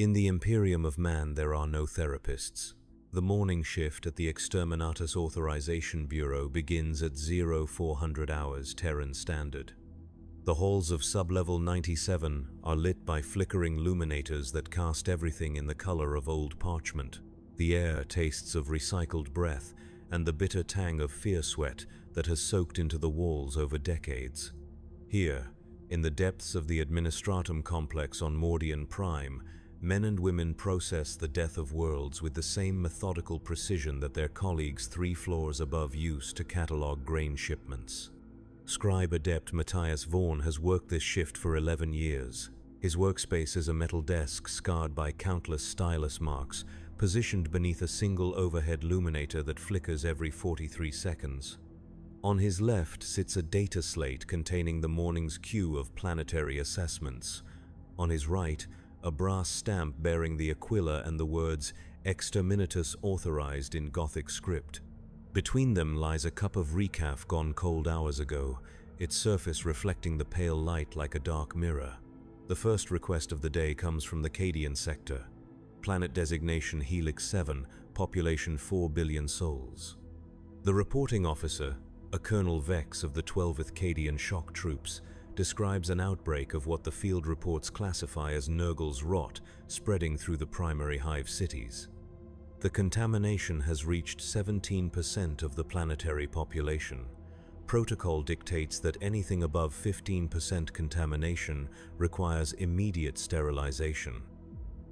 In the Imperium of Man there are no therapists. The morning shift at the Exterminatus Authorization Bureau begins at 0400 hours Terran Standard. The halls of Sublevel 97 are lit by flickering luminators that cast everything in the color of old parchment. The air tastes of recycled breath and the bitter tang of fear sweat that has soaked into the walls over decades. Here, in the depths of the Administratum complex on Mordian Prime, men and women process the death of worlds with the same methodical precision that their colleagues 3 floors above use to catalog grain shipments. Scribe adept Matthias Vaughn has worked this shift for 11 years. His workspace is a metal desk scarred by countless stylus marks, positioned beneath a single overhead luminator that flickers every 43 seconds. On his left sits a data slate containing the morning's queue of planetary assessments. On his right, a brass stamp bearing the Aquila and the words Exterminatus authorized in Gothic script. Between them lies a cup of recaf gone cold hours ago, its surface reflecting the pale light like a dark mirror. The first request of the day comes from the Cadian sector. Planet designation Helix 7, population 4 billion souls. The reporting officer, a Colonel Vex of the 12th Cadian shock troops, describes an outbreak of what the field reports classify as Nurgle's rot spreading through the primary hive cities. The contamination has reached 17% of the planetary population. Protocol dictates that anything above 15% contamination requires immediate sterilization.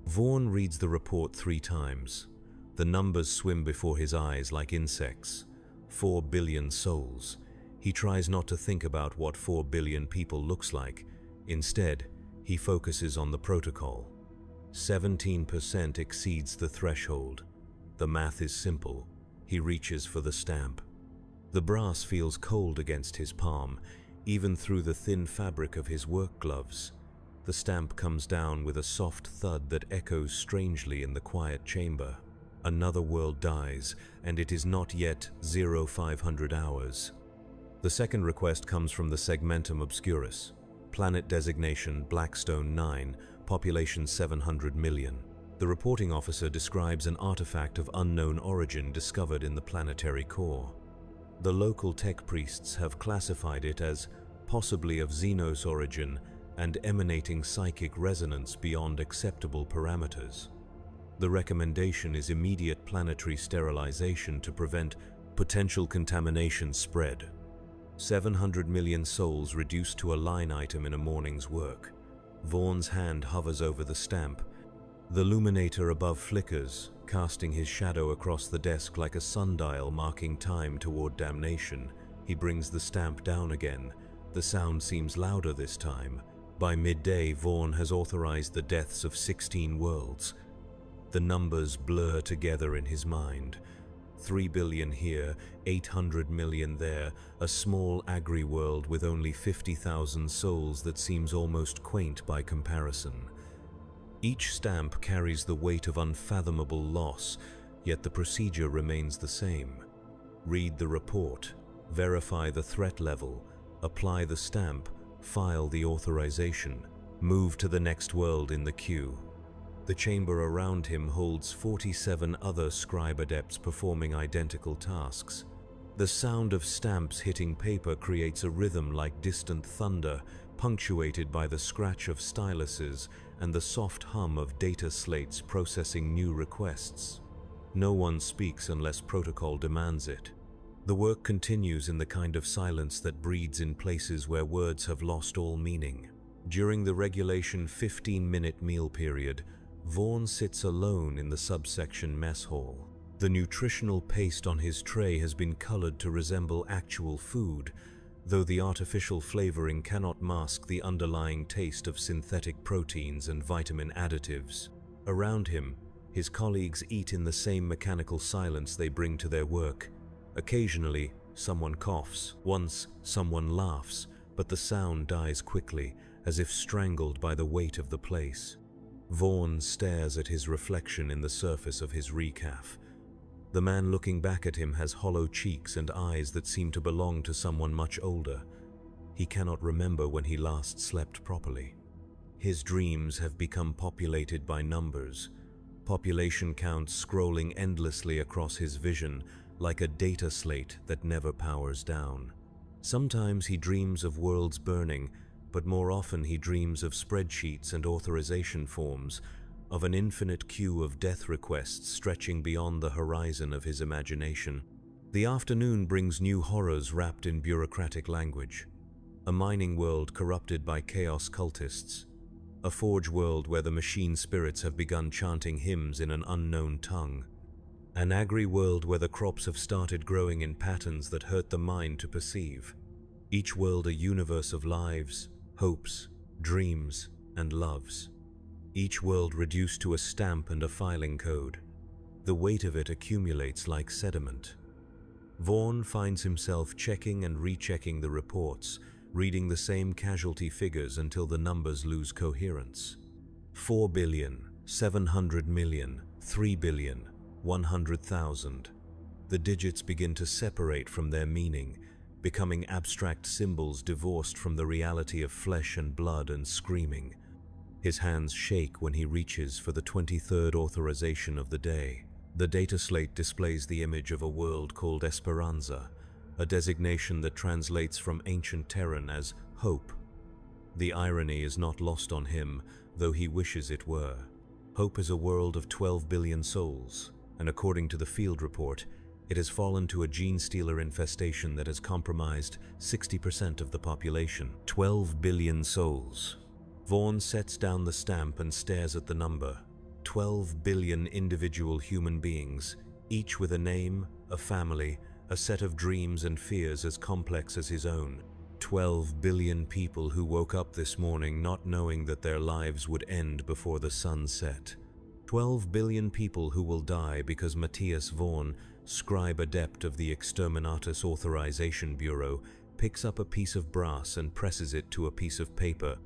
Vaughn reads the report 3 times. The numbers swim before his eyes like insects. 4 billion souls. He tries not to think about what 4 billion people looks like. Instead, he focuses on the protocol. 17% exceeds the threshold. The math is simple. He reaches for the stamp. The brass feels cold against his palm, even through the thin fabric of his work gloves. The stamp comes down with a soft thud that echoes strangely in the quiet chamber. Another world dies, and it is not yet 0500 hours. The second request comes from the Segmentum Obscurus. Planet designation Blackstone 9, population 700 million. The reporting officer describes an artifact of unknown origin discovered in the planetary core. The local tech priests have classified it as possibly of Xenos origin and emanating psychic resonance beyond acceptable parameters. The recommendation is immediate planetary sterilization to prevent potential contamination spread. 700 million souls reduced to a line item in a morning's work. Vaughn's hand hovers over the stamp. The luminator above flickers, casting his shadow across the desk like a sundial marking time toward damnation. He brings the stamp down again. The sound seems louder this time. By midday, Vaughn has authorized the deaths of 16 worlds. The numbers blur together in his mind. 3 billion here, 800 million there, a small agri-world with only 50,000 souls that seems almost quaint by comparison. Each stamp carries the weight of unfathomable loss, yet the procedure remains the same. Read the report, verify the threat level, apply the stamp, file the authorization, move to the next world in the queue. The chamber around him holds 47 other scribe adepts performing identical tasks. The sound of stamps hitting paper creates a rhythm like distant thunder, punctuated by the scratch of styluses and the soft hum of data slates processing new requests. No one speaks unless protocol demands it. The work continues in the kind of silence that breeds in places where words have lost all meaning. During the regulation 15-minute meal period, Vaughn sits alone in the subsection mess hall. The nutritional paste on his tray has been colored to resemble actual food, though the artificial flavoring cannot mask the underlying taste of synthetic proteins and vitamin additives. Around him, his colleagues eat in the same mechanical silence they bring to their work. Occasionally, someone coughs. Once, someone laughs, but the sound dies quickly, as if strangled by the weight of the place. Vaughn stares at his reflection in the surface of his recaf. The man looking back at him has hollow cheeks and eyes that seem to belong to someone much older. He cannot remember when he last slept properly. His dreams have become populated by numbers, population counts scrolling endlessly across his vision like a data slate that never powers down. Sometimes he dreams of worlds burning, but more often he dreams of spreadsheets and authorization forms, of an infinite queue of death requests stretching beyond the horizon of his imagination. The afternoon brings new horrors wrapped in bureaucratic language. A mining world corrupted by chaos cultists. A forge world where the machine spirits have begun chanting hymns in an unknown tongue. An agri-world where the crops have started growing in patterns that hurt the mind to perceive. Each world a universe of lives, hopes, dreams, and loves. Each world reduced to a stamp and a filing code. The weight of it accumulates like sediment. Vaughn finds himself checking and rechecking the reports, reading the same casualty figures until the numbers lose coherence. 4 billion, 700 million, 3 billion, 100,000. The digits begin to separate from their meaning, becoming abstract symbols divorced from the reality of flesh and blood and screaming. His hands shake when he reaches for the 23rd authorization of the day. The data slate displays the image of a world called Esperanza, a designation that translates from ancient Terran as hope. The irony is not lost on him, though he wishes it were. Hope is a world of 12 billion souls, and according to the field report, it has fallen to a gene stealer infestation that has compromised 60% of the population. 12 billion souls. Vaughn sets down the stamp and stares at the number. 12 billion individual human beings, each with a name, a family, a set of dreams and fears as complex as his own. 12 billion people who woke up this morning not knowing that their lives would end before the sun set. 12 billion people who will die because Matthias Vaughn, scribe adept of the Exterminatus Authorization Bureau, picks up a piece of brass and presses it to a piece of paper.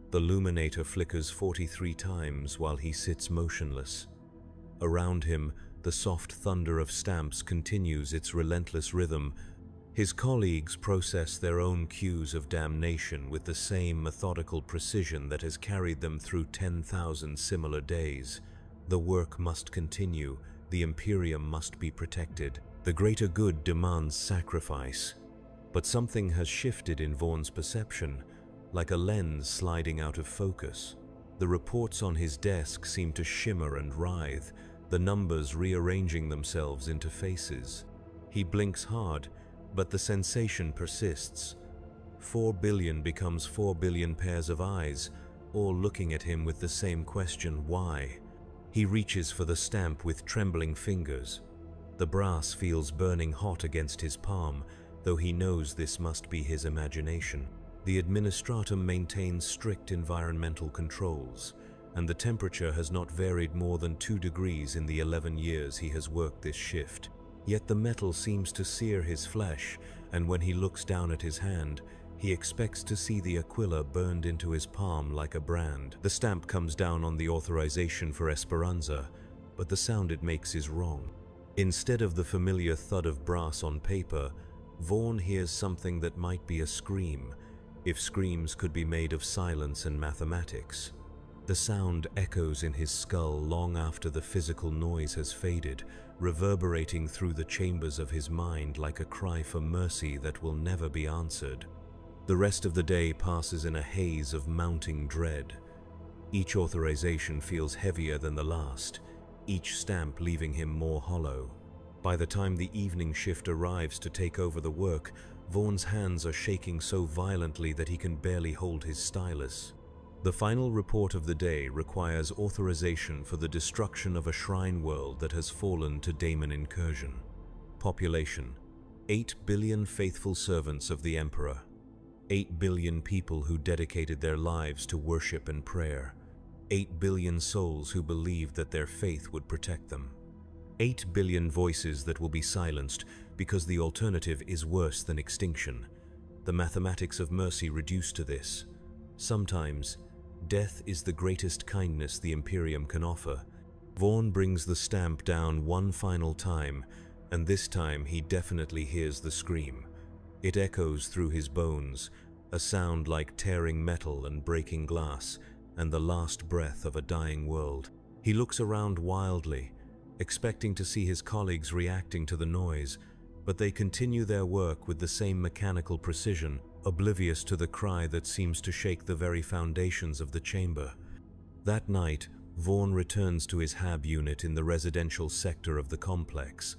The luminator flickers 43 times while he sits motionless. Around him, the soft thunder of stamps continues its relentless rhythm. His colleagues process their own cues of damnation with the same methodical precision that has carried them through 10,000 similar days. The work must continue, the Imperium must be protected. The greater good demands sacrifice. But something has shifted in Vaughn's perception, like a lens sliding out of focus. The reports on his desk seem to shimmer and writhe, the numbers rearranging themselves into faces. He blinks hard, but the sensation persists. 4 billion becomes 4 billion pairs of eyes, all looking at him with the same question, why? He reaches for the stamp with trembling fingers. The brass feels burning hot against his palm, though he knows this must be his imagination. The administratum maintains strict environmental controls, and the temperature has not varied more than 2 degrees in the 11 years he has worked this shift. Yet the metal seems to sear his flesh, and when he looks down at his hand, he expects to see the aquila burned into his palm like a brand. The stamp comes down on the authorization for Esperanza, but the sound it makes is wrong. Instead of the familiar thud of brass on paper, Vaughn hears something that might be a scream, if screams could be made of silence and mathematics. The sound echoes in his skull long after the physical noise has faded, reverberating through the chambers of his mind like a cry for mercy that will never be answered. The rest of the day passes in a haze of mounting dread. Each authorization feels heavier than the last, each stamp leaving him more hollow. By the time the evening shift arrives to take over the work, Vaughn's hands are shaking so violently that he can barely hold his stylus. The final report of the day requires authorization for the destruction of a shrine world that has fallen to Daemon incursion. Population: 8 billion faithful servants of the Emperor. 8 billion people who dedicated their lives to worship and prayer. 8 billion souls who believed that their faith would protect them. 8 billion voices that will be silenced because the alternative is worse than extinction. The mathematics of mercy reduced to this. Sometimes, death is the greatest kindness the Imperium can offer. Vaughn brings the stamp down one final time, and this time he definitely hears the scream. It echoes through his bones, a sound like tearing metal and breaking glass, and the last breath of a dying world. He looks around wildly, expecting to see his colleagues reacting to the noise, but they continue their work with the same mechanical precision, oblivious to the cry that seems to shake the very foundations of the chamber. That night, Vaughn returns to his HAB unit in the residential sector of the complex.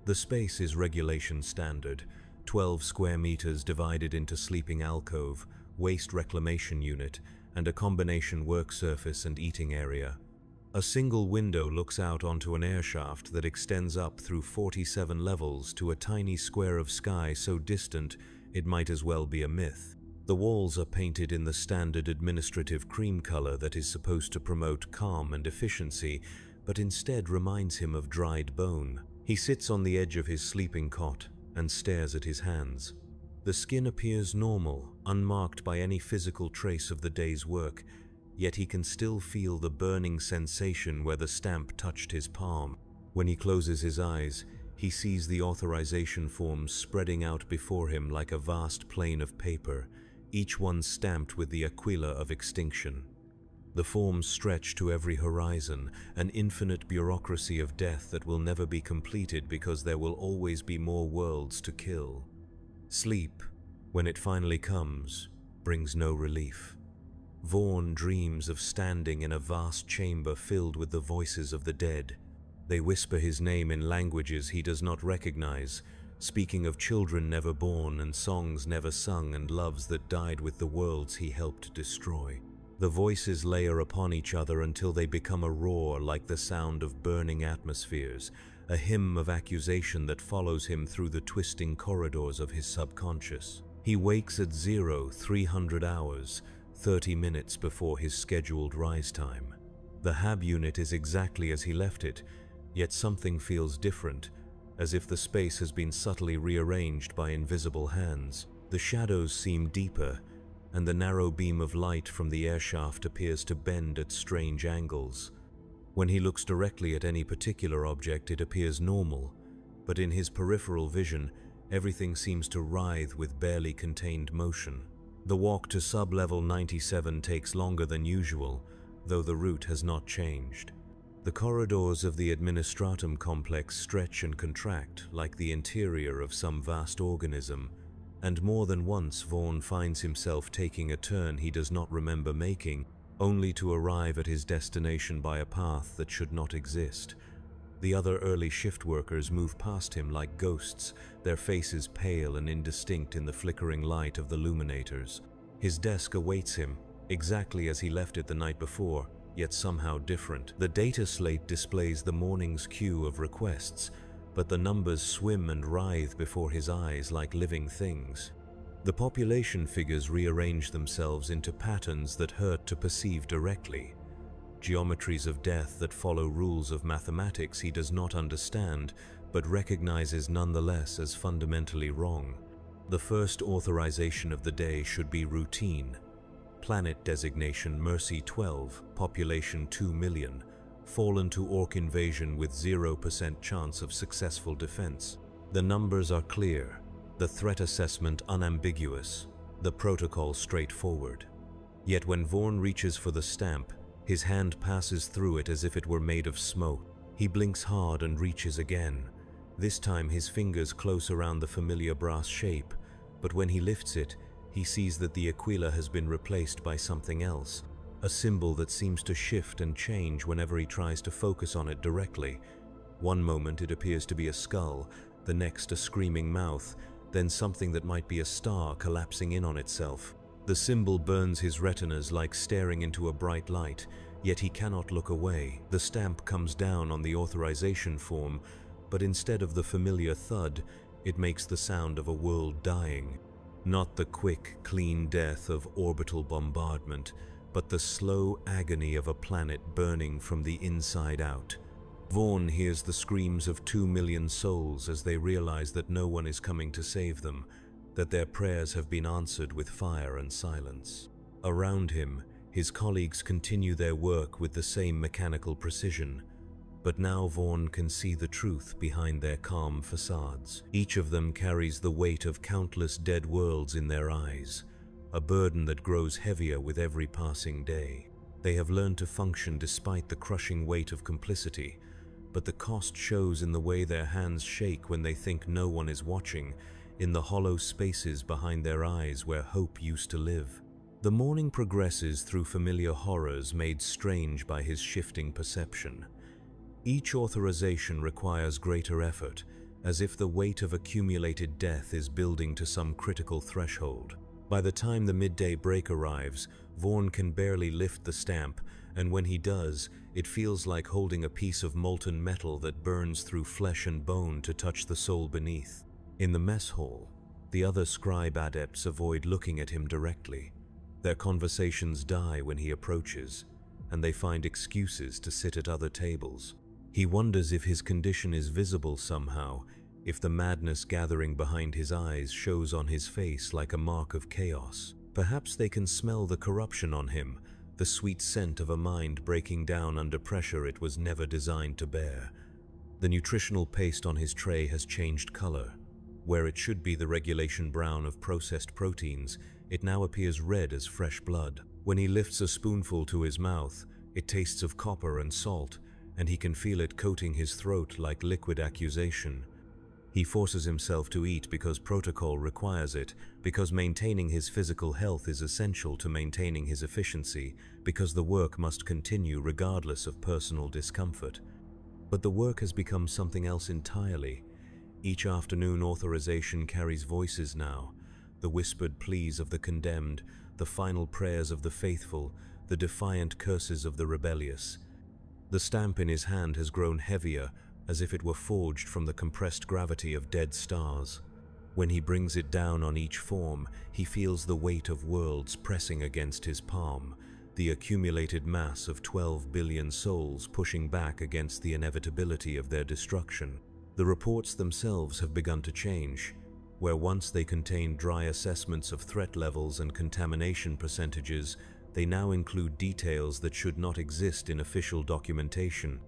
The space is regulation standard, 12 square meters divided into sleeping alcove, waste reclamation unit, and a combination work surface and eating area. A single window looks out onto an airshaft that extends up through 47 levels to a tiny square of sky so distant it might as well be a myth. The walls are painted in the standard administrative cream color that is supposed to promote calm and efficiency, but instead reminds him of dried bone. He sits on the edge of his sleeping cot and stares at his hands. The skin appears normal, unmarked by any physical trace of the day's work, yet he can still feel the burning sensation where the stamp touched his palm. When he closes his eyes, he sees the authorization forms spreading out before him like a vast plain of paper, each one stamped with the aquila of extinction. The forms stretch to every horizon, an infinite bureaucracy of death that will never be completed because there will always be more worlds to kill. Sleep, when it finally comes, brings no relief. Vaughn dreams of standing in a vast chamber filled with the voices of the dead. They whisper his name in languages he does not recognize, speaking of children never born and songs never sung and loves that died with the worlds he helped destroy. The voices layer upon each other until they become a roar like the sound of burning atmospheres, a hymn of accusation that follows him through the twisting corridors of his subconscious. He wakes at 0300 hours, 30 minutes before his scheduled rise time. The HAB unit is exactly as he left it, yet something feels different, as if the space has been subtly rearranged by invisible hands. The shadows seem deeper, and the narrow beam of light from the airshaft appears to bend at strange angles. When he looks directly at any particular object, it appears normal, but in his peripheral vision, everything seems to writhe with barely contained motion. The walk to sub-level 97 takes longer than usual, though the route has not changed. The corridors of the administratum complex stretch and contract like the interior of some vast organism, and more than once Vaughn finds himself taking a turn he does not remember making, only to arrive at his destination by a path that should not exist. The other early shift workers move past him like ghosts, their faces pale and indistinct in the flickering light of the luminators. His desk awaits him, exactly as he left it the night before, yet somehow different. The data slate displays the morning's queue of requests, but the numbers swim and writhe before his eyes like living things. The population figures rearrange themselves into patterns that hurt to perceive directly. Geometries of death that follow rules of mathematics he does not understand, but recognizes nonetheless as fundamentally wrong. The first authorization of the day should be routine. Planet designation Mercy 12, population 2 million, fallen to orc invasion with 0% chance of successful defense. The numbers are clear, the threat assessment unambiguous, the protocol straightforward. Yet when Vaughn reaches for the stamp, his hand passes through it as if it were made of smoke. He blinks hard and reaches again. This time his fingers close around the familiar brass shape, but when he lifts it, he sees that the aquila has been replaced by something else, a symbol that seems to shift and change whenever he tries to focus on it directly. One moment it appears to be a skull, the next a screaming mouth, then something that might be a star collapsing in on itself. The symbol burns his retinas like staring into a bright light, yet he cannot look away. The stamp comes down on the authorization form, but instead of the familiar thud, it makes the sound of a world dying. Not the quick, clean death of orbital bombardment, but the slow agony of a planet burning from the inside out. Vaughn hears the screams of 2 million souls as they realize that no one is coming to save them, that their prayers have been answered with fire and silence. Around him, his colleagues continue their work with the same mechanical precision, but now Vaughn can see the truth behind their calm facades. Each of them carries the weight of countless dead worlds in their eyes, a burden that grows heavier with every passing day. They have learned to function despite the crushing weight of complicity, but the cost shows in the way their hands shake when they think no one is watching, in the hollow spaces behind their eyes where hope used to live. The morning progresses through familiar horrors made strange by his shifting perception. Each authorization requires greater effort, as if the weight of accumulated death is building to some critical threshold. By the time the midday break arrives, Vaughn can barely lift the stamp, and when he does, it feels like holding a piece of molten metal that burns through flesh and bone to touch the soul beneath. In the mess hall, the other scribe adepts avoid looking at him directly. Their conversations die when he approaches, and they find excuses to sit at other tables. He wonders if his condition is visible somehow, if the madness gathering behind his eyes shows on his face like a mark of chaos. Perhaps they can smell the corruption on him, the sweet scent of a mind breaking down under pressure it was never designed to bear. The nutritional paste on his tray has changed color. Where it should be the regulation brown of processed proteins, it now appears red as fresh blood. When he lifts a spoonful to his mouth, it tastes of copper and salt, and he can feel it coating his throat like liquid accusation. He forces himself to eat because protocol requires it, because maintaining his physical health is essential to maintaining his efficiency, because the work must continue regardless of personal discomfort. But the work has become something else entirely. Each afternoon authorization carries voices now, the whispered pleas of the condemned, the final prayers of the faithful, the defiant curses of the rebellious. The stamp in his hand has grown heavier, as if it were forged from the compressed gravity of dead stars. When he brings it down on each form, he feels the weight of worlds pressing against his palm, the accumulated mass of 12 billion souls pushing back against the inevitability of their destruction. The reports themselves have begun to change. Where once they contained dry assessments of threat levels and contamination percentages, they now include details that should not exist in official documentation.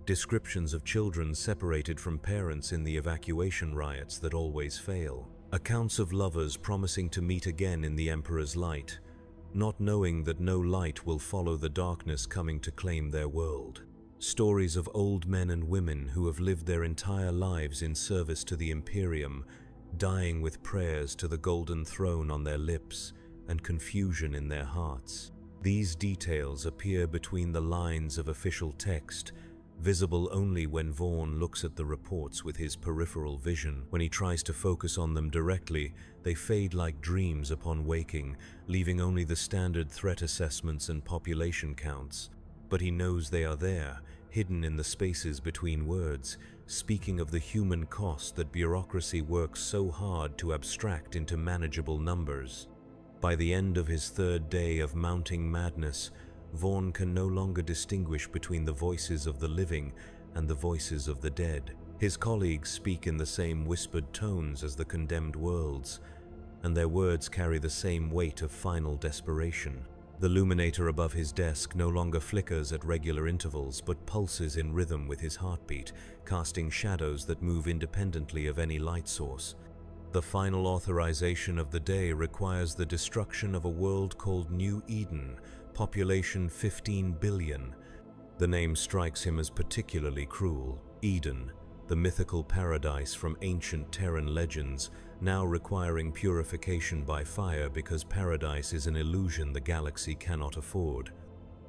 Descriptions of children separated from parents in the evacuation riots that always fail. Accounts of lovers promising to meet again in the Emperor's light, not knowing that no light will follow the darkness coming to claim their world. Stories of old men and women who have lived their entire lives in service to the Imperium, dying with prayers to the golden throne on their lips and confusion in their hearts. These details appear between the lines of official text, visible only when Vaughn looks at the reports with his peripheral vision. When he tries to focus on them directly, they fade like dreams upon waking, leaving only the standard threat assessments and population counts. But he knows they are there, hidden in the spaces between words, speaking of the human cost that bureaucracy works so hard to abstract into manageable numbers. By the end of his third day of mounting madness, Vaughn can no longer distinguish between the voices of the living and the voices of the dead. His colleagues speak in the same whispered tones as the condemned worlds, and their words carry the same weight of final desperation. The luminator above his desk no longer flickers at regular intervals, but pulses in rhythm with his heartbeat, casting shadows that move independently of any light source. The final authorization of the day requires the destruction of a world called New Eden, population 15 billion. The name strikes him as particularly cruel. Eden, the mythical paradise from ancient Terran legends, now requiring purification by fire because paradise is an illusion the galaxy cannot afford.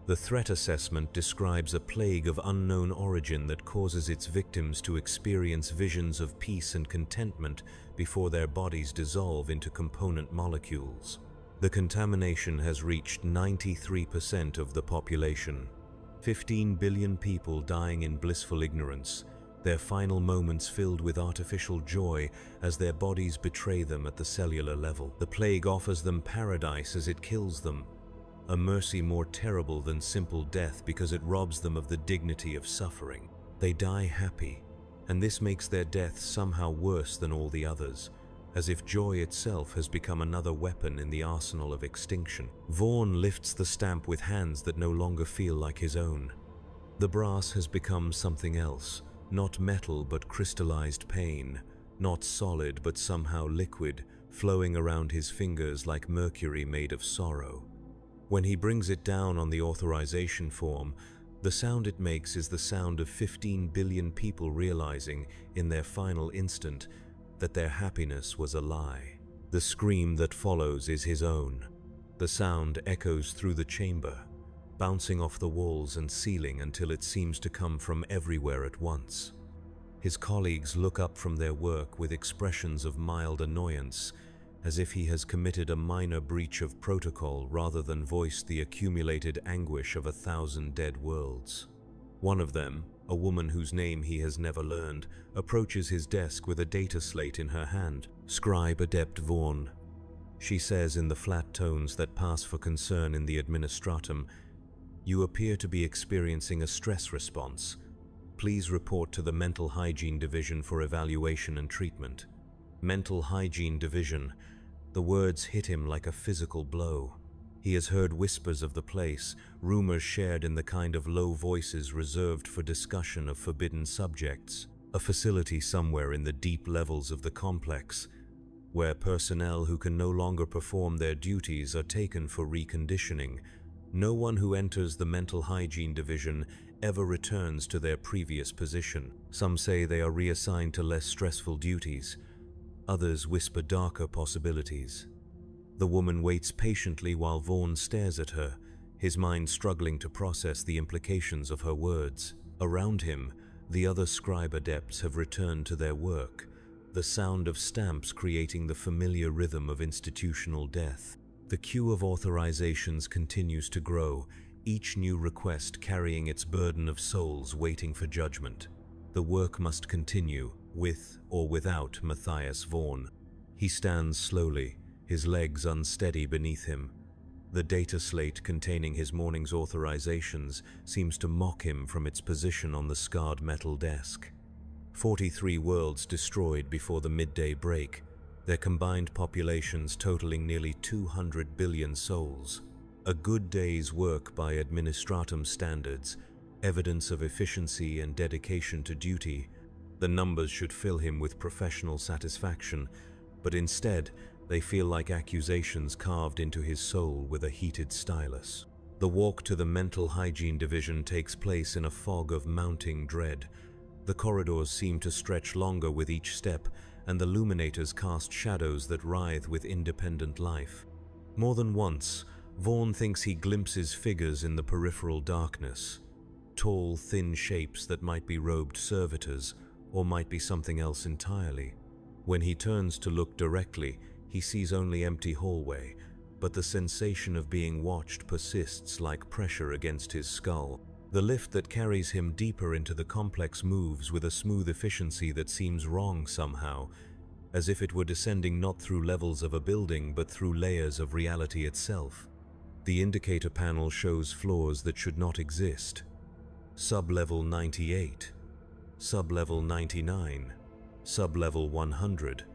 The threat assessment describes a plague of unknown origin that causes its victims to experience visions of peace and contentment before their bodies dissolve into component molecules. The contamination has reached 93% of the population. 15 billion people dying in blissful ignorance, their final moments filled with artificial joy as their bodies betray them at the cellular level. The plague offers them paradise as it kills them, a mercy more terrible than simple death because it robs them of the dignity of suffering. They die happy, and this makes their death somehow worse than all the others, as if joy itself has become another weapon in the arsenal of extinction. Vaughn lifts the stamp with hands that no longer feel like his own. The brass has become something else, not metal but crystallized pain, not solid but somehow liquid, flowing around his fingers like mercury made of sorrow. When he brings it down on the authorization form, the sound it makes is the sound of 15 billion people realizing, in their final instant, that their happiness was a lie. The scream that follows is his own. The sound echoes through the chamber, bouncing off the walls and ceiling until it seems to come from everywhere at once. His colleagues look up from their work with expressions of mild annoyance, as if he has committed a minor breach of protocol rather than voiced the accumulated anguish of 1,000 dead worlds. One of them, a woman whose name he has never learned, approaches his desk with a data slate in her hand. "Scribe Adept Vaughn," she says in the flat tones that pass for concern in the administratum, "you appear to be experiencing a stress response. Please report to the Mental Hygiene Division for evaluation and treatment." Mental Hygiene Division. The words hit him like a physical blow. He has heard whispers of the place, rumors shared in the kind of low voices reserved for discussion of forbidden subjects, a facility somewhere in the deep levels of the complex, where personnel who can no longer perform their duties are taken for reconditioning. No one who enters the Mental Hygiene Division ever returns to their previous position. Some say they are reassigned to less stressful duties. Others whisper darker possibilities. The woman waits patiently while Vaughn stares at her, his mind struggling to process the implications of her words. Around him, the other scribe adepts have returned to their work, the sound of stamps creating the familiar rhythm of institutional death. The queue of authorizations continues to grow, each new request carrying its burden of souls waiting for judgment. The work must continue, with or without Matthias Vaughn. He stands slowly, his legs unsteady beneath him. The data slate containing his morning's authorizations seems to mock him from its position on the scarred metal desk. 43 worlds destroyed before the midday break, their combined populations totaling nearly 200 billion souls. A good day's work by administratum standards, evidence of efficiency and dedication to duty. The numbers should fill him with professional satisfaction, but instead they feel like accusations carved into his soul with a heated stylus. The walk to the Mental Hygiene Division takes place in a fog of mounting dread. The corridors seem to stretch longer with each step, and the luminators cast shadows that writhe with independent life. More than once, Vaughn thinks he glimpses figures in the peripheral darkness, tall, thin shapes that might be robed servitors, or might be something else entirely. When he turns to look directly, he sees only empty hallway, but the sensation of being watched persists like pressure against his skull. The lift that carries him deeper into the complex moves with a smooth efficiency that seems wrong somehow, as if it were descending not through levels of a building but through layers of reality itself. The indicator panel shows floors that should not exist. Sub-level 98. Sub-level 99, sub-level 100,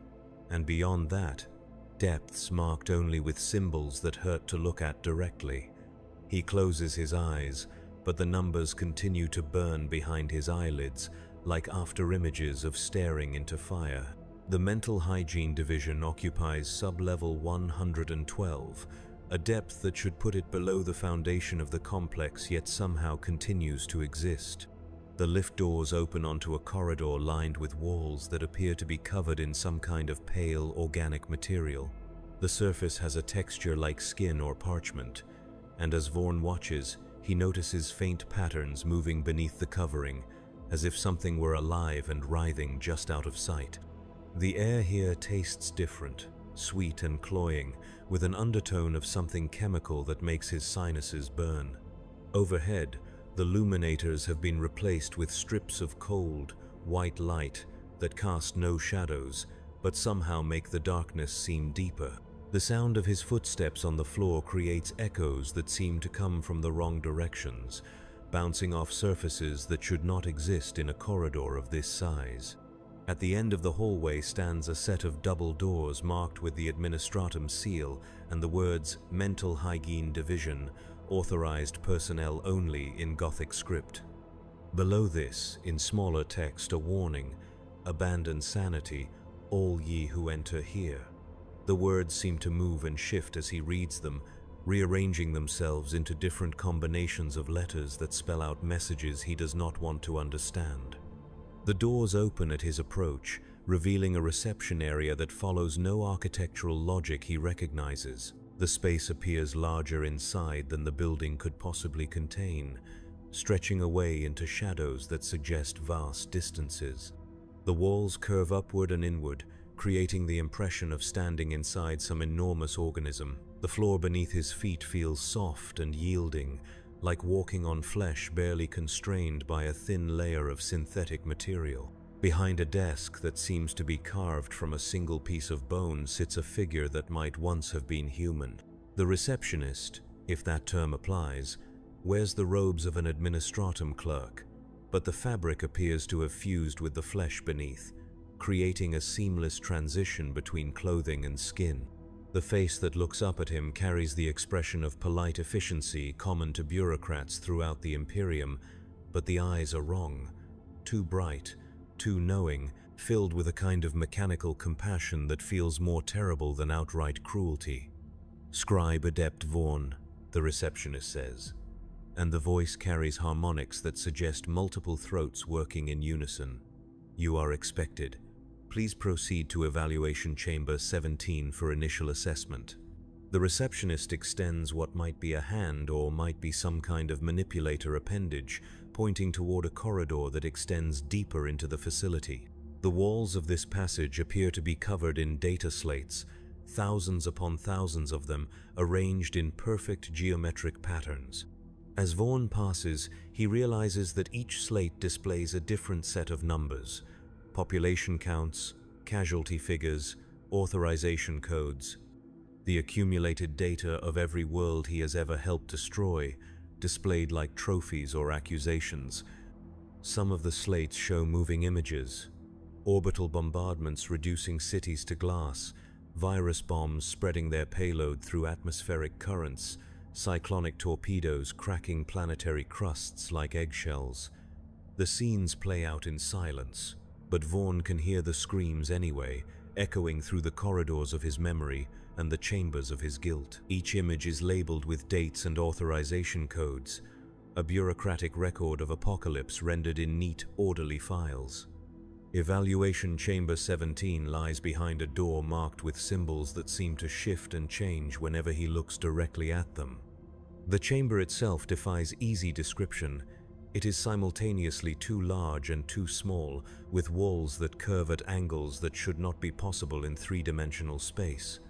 and beyond that, depths marked only with symbols that hurt to look at directly. He closes his eyes, but the numbers continue to burn behind his eyelids like after-images of staring into fire. The Mental Hygiene Division occupies sub-level 112, a depth that should put it below the foundation of the complex yet somehow continues to exist. The lift doors open onto a corridor lined with walls that appear to be covered in some kind of pale organic material. The surface has a texture like skin or parchment, and as Vaughn watches, he notices faint patterns moving beneath the covering, as if something were alive and writhing just out of sight. The air here tastes different, sweet and cloying, with an undertone of something chemical that makes his sinuses burn. Overhead, the luminators have been replaced with strips of cold, white light that cast no shadows, but somehow make the darkness seem deeper. The sound of his footsteps on the floor creates echoes that seem to come from the wrong directions, bouncing off surfaces that should not exist in a corridor of this size. At the end of the hallway stands a set of double doors marked with the administratum seal and the words Mental Hygiene Division, authorized personnel only in Gothic script. Below this, in smaller text, a warning, abandon sanity, all ye who enter here. The words seem to move and shift as he reads them, rearranging themselves into different combinations of letters that spell out messages he does not want to understand. The doors open at his approach, revealing a reception area that follows no architectural logic he recognizes. The space appears larger inside than the building could possibly contain, stretching away into shadows that suggest vast distances. The walls curve upward and inward, creating the impression of standing inside some enormous organism. The floor beneath his feet feels soft and yielding, like walking on flesh barely constrained by a thin layer of synthetic material. Behind a desk that seems to be carved from a single piece of bone sits a figure that might once have been human. The receptionist, if that term applies, wears the robes of an administratum clerk, but the fabric appears to have fused with the flesh beneath, creating a seamless transition between clothing and skin. The face that looks up at him carries the expression of polite efficiency common to bureaucrats throughout the Imperium, but the eyes are wrong, too bright, too knowing, filled with a kind of mechanical compassion that feels more terrible than outright cruelty. "Scribe Adept Vaughn," the receptionist says, and the voice carries harmonics that suggest multiple throats working in unison. "You are expected. Please proceed to evaluation chamber 17 for initial assessment." The receptionist extends what might be a hand or might be some kind of manipulator appendage, pointing toward a corridor that extends deeper into the facility. The walls of this passage appear to be covered in data slates, thousands upon thousands of them, arranged in perfect geometric patterns. As Vaughn passes, he realizes that each slate displays a different set of numbers: population counts, casualty figures, authorization codes. The accumulated data of every world he has ever helped destroy, displayed like trophies or accusations. Some of the slates show moving images: orbital bombardments reducing cities to glass, virus bombs spreading their payload through atmospheric currents, cyclonic torpedoes cracking planetary crusts like eggshells. The scenes play out in silence, but Vaughn can hear the screams anyway, echoing through the corridors of his memory and the chambers of his guilt. Each image is labeled with dates and authorization codes, a bureaucratic record of apocalypse rendered in neat, orderly files. Evaluation Chamber 17 lies behind a door marked with symbols that seem to shift and change whenever he looks directly at them. The chamber itself defies easy description. It is simultaneously too large and too small, with walls that curve at angles that should not be possible in three-dimensional space.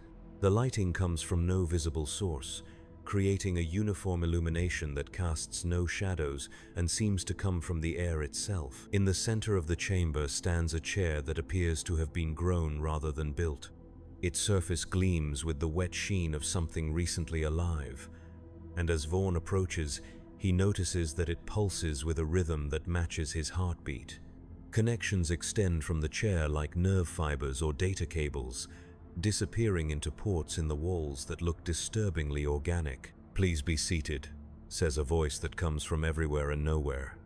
The lighting comes from no visible source, creating a uniform illumination that casts no shadows and seems to come from the air itself. In the center of the chamber stands a chair that appears to have been grown rather than built. Its surface gleams with the wet sheen of something recently alive, and as Vaughn approaches, he notices that it pulses with a rhythm that matches his heartbeat. Connections extend from the chair like nerve fibers or data cables, disappearing into ports in the walls that look disturbingly organic. "Please be seated," says a voice that comes from everywhere and nowhere.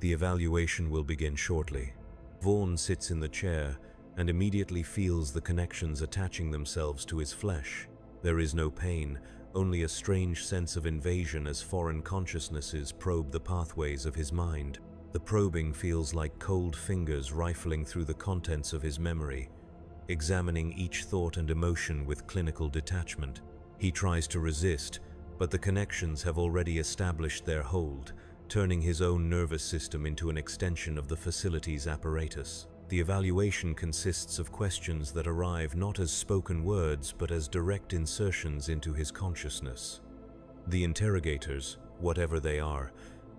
"The evaluation will begin shortly." Vaughn sits in the chair and immediately feels the connections attaching themselves to his flesh. There is no pain, only a strange sense of invasion as foreign consciousnesses probe the pathways of his mind. The probing feels like cold fingers rifling through the contents of his memory, examining each thought and emotion with clinical detachment. He tries to resist, but the connections have already established their hold, turning his own nervous system into an extension of the facility's apparatus. The evaluation consists of questions that arrive not as spoken words but as direct insertions into his consciousness. The interrogators, whatever they are,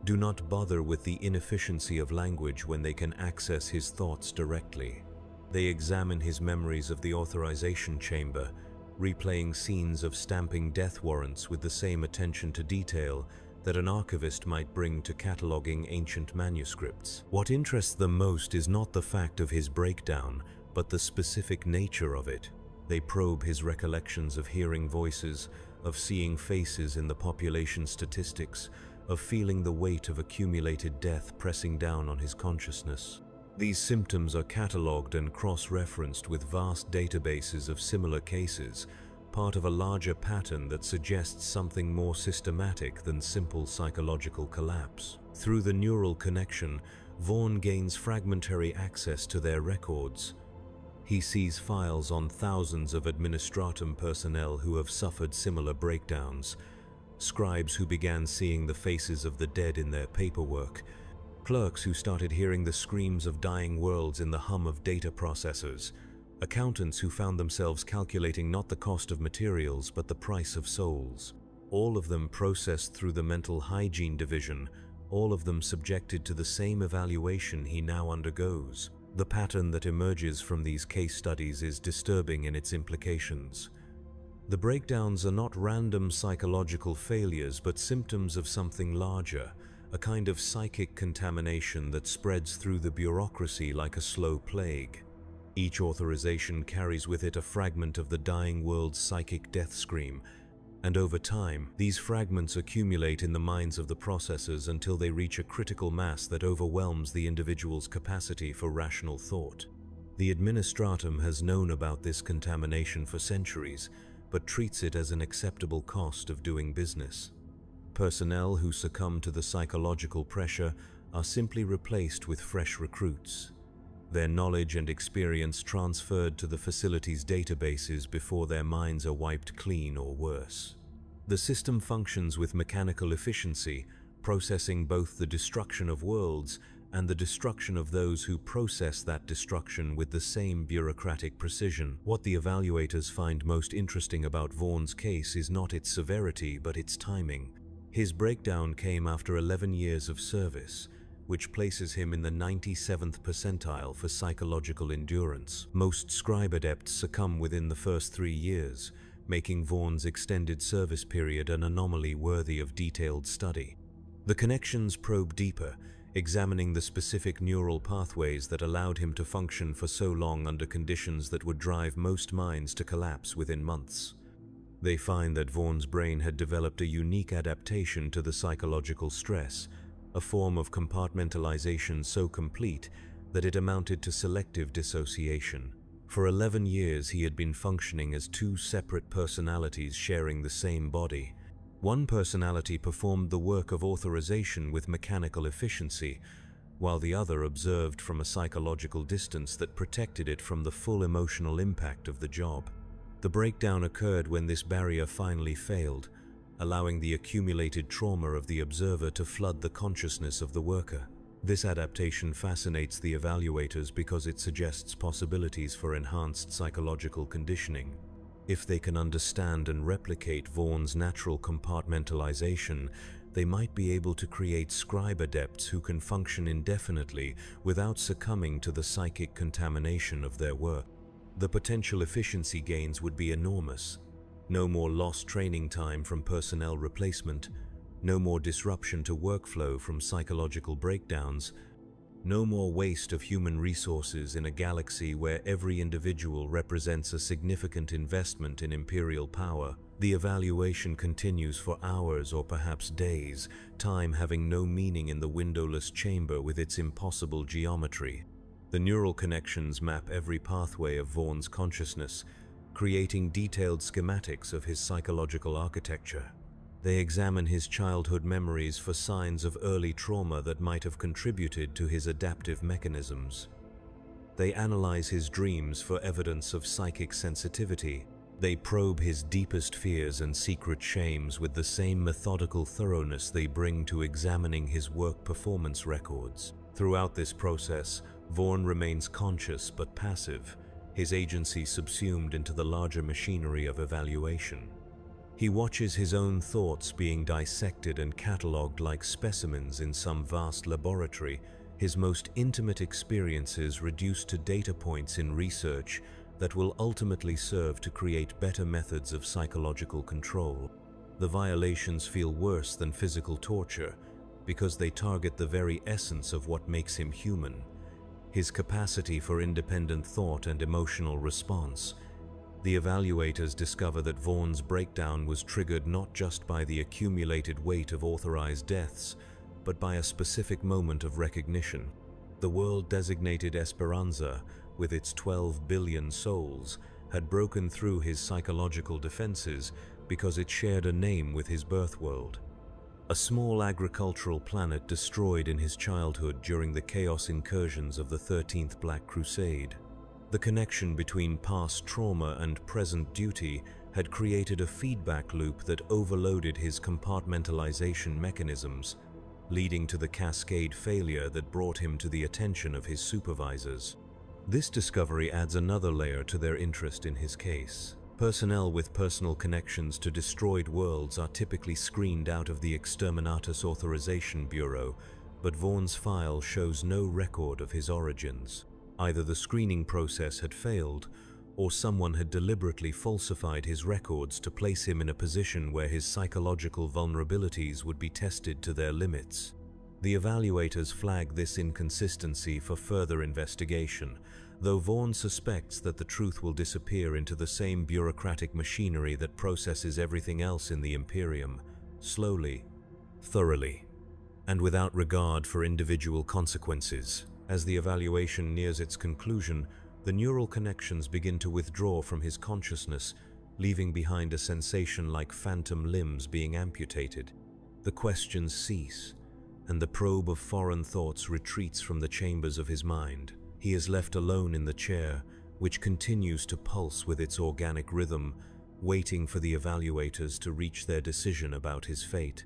do not bother with the inefficiency of language when they can access his thoughts directly. They examine his memories of the authorization chamber, replaying scenes of stamping death warrants with the same attention to detail that an archivist might bring to cataloging ancient manuscripts. What interests them most is not the fact of his breakdown, but the specific nature of it. They probe his recollections of hearing voices, of seeing faces in the population statistics, of feeling the weight of accumulated death pressing down on his consciousness. These symptoms are catalogued and cross-referenced with vast databases of similar cases, part of a larger pattern that suggests something more systematic than simple psychological collapse. Through the neural connection, Vaughn gains fragmentary access to their records. He sees files on thousands of administratum personnel who have suffered similar breakdowns, scribes who began seeing the faces of the dead in their paperwork, clerks who started hearing the screams of dying worlds in the hum of data processors, accountants who found themselves calculating not the cost of materials but the price of souls. All of them processed through the mental hygiene division, all of them subjected to the same evaluation he now undergoes. The pattern that emerges from these case studies is disturbing in its implications. The breakdowns are not random psychological failures but symptoms of something larger, a kind of psychic contamination that spreads through the bureaucracy like a slow plague. Each authorization carries with it a fragment of the dying world's psychic death scream, and over time, these fragments accumulate in the minds of the processors until they reach a critical mass that overwhelms the individual's capacity for rational thought. The administratum has known about this contamination for centuries, but treats it as an acceptable cost of doing business. Personnel who succumb to the psychological pressure are simply replaced with fresh recruits, their knowledge and experience transferred to the facility's databases before their minds are wiped clean or worse. The system functions with mechanical efficiency, processing both the destruction of worlds and the destruction of those who process that destruction with the same bureaucratic precision. What the evaluators find most interesting about Vaughn's case is not its severity but its timing. His breakdown came after 11 years of service, which places him in the 97th percentile for psychological endurance. Most scribe adepts succumb within the first 3 years, making Vaughn's extended service period an anomaly worthy of detailed study. The connections probe deeper, examining the specific neural pathways that allowed him to function for so long under conditions that would drive most minds to collapse within months. They find that Vaughn's brain had developed a unique adaptation to the psychological stress, a form of compartmentalization so complete that it amounted to selective dissociation. For 11 years he had been functioning as two separate personalities sharing the same body. One personality performed the work of authorization with mechanical efficiency, while the other observed from a psychological distance that protected it from the full emotional impact of the job. The breakdown occurred when this barrier finally failed, allowing the accumulated trauma of the observer to flood the consciousness of the worker. This adaptation fascinates the evaluators because it suggests possibilities for enhanced psychological conditioning. If they can understand and replicate Vaughn's natural compartmentalization, they might be able to create scribe adepts who can function indefinitely without succumbing to the psychic contamination of their work. The potential efficiency gains would be enormous. No more lost training time from personnel replacement, no more disruption to workflow from psychological breakdowns, no more waste of human resources in a galaxy where every individual represents a significant investment in imperial power. The evaluation continues for hours or perhaps days, time having no meaning in the windowless chamber with its impossible geometry. The neural connections map every pathway of Vaughn's consciousness, creating detailed schematics of his psychological architecture. They examine his childhood memories for signs of early trauma that might have contributed to his adaptive mechanisms. They analyze his dreams for evidence of psychic sensitivity. They probe his deepest fears and secret shames with the same methodical thoroughness they bring to examining his work performance records. Throughout this process, Vaughn remains conscious but passive, his agency subsumed into the larger machinery of evaluation. He watches his own thoughts being dissected and catalogued like specimens in some vast laboratory, his most intimate experiences reduced to data points in research that will ultimately serve to create better methods of psychological control. The violations feel worse than physical torture because they target the very essence of what makes him human, his capacity for independent thought and emotional response. The evaluators discover that Vaughn's breakdown was triggered not just by the accumulated weight of authorized deaths, but by a specific moment of recognition. The world designated Esperanza, with its 12 billion souls, had broken through his psychological defenses because it shared a name with his birth world. A small agricultural planet destroyed in his childhood during the chaos incursions of the 13th Black Crusade. The connection between past trauma and present duty had created a feedback loop that overloaded his compartmentalization mechanisms, leading to the cascade failure that brought him to the attention of his supervisors. This discovery adds another layer to their interest in his case. Personnel with personal connections to destroyed worlds are typically screened out of the Exterminatus Authorization Bureau, but Vaughn's file shows no record of his origins. Either the screening process had failed, or someone had deliberately falsified his records to place him in a position where his psychological vulnerabilities would be tested to their limits. The evaluators flag this inconsistency for further investigation, though Vaughn suspects that the truth will disappear into the same bureaucratic machinery that processes everything else in the Imperium, slowly, thoroughly, and without regard for individual consequences. As the evaluation nears its conclusion, the neural connections begin to withdraw from his consciousness, leaving behind a sensation like phantom limbs being amputated. The questions cease, and the probe of foreign thoughts retreats from the chambers of his mind. He is left alone in the chair, which continues to pulse with its organic rhythm, waiting for the evaluators to reach their decision about his fate.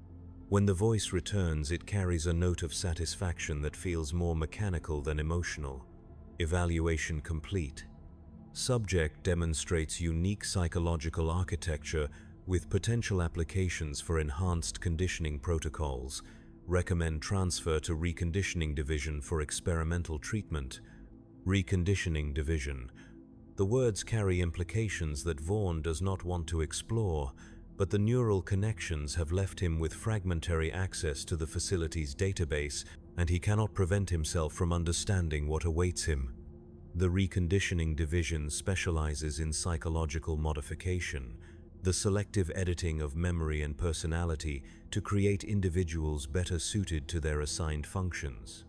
When the voice returns, it carries a note of satisfaction that feels more mechanical than emotional. Evaluation complete. Subject demonstrates unique psychological architecture with potential applications for enhanced conditioning protocols. Recommend transfer to Reconditioning Division for experimental treatment. Reconditioning Division. The words carry implications that Vaughn does not want to explore, but the neural connections have left him with fragmentary access to the facility's database, and he cannot prevent himself from understanding what awaits him. The Reconditioning Division specializes in psychological modification, the selective editing of memory and personality to create individuals better suited to their assigned functions.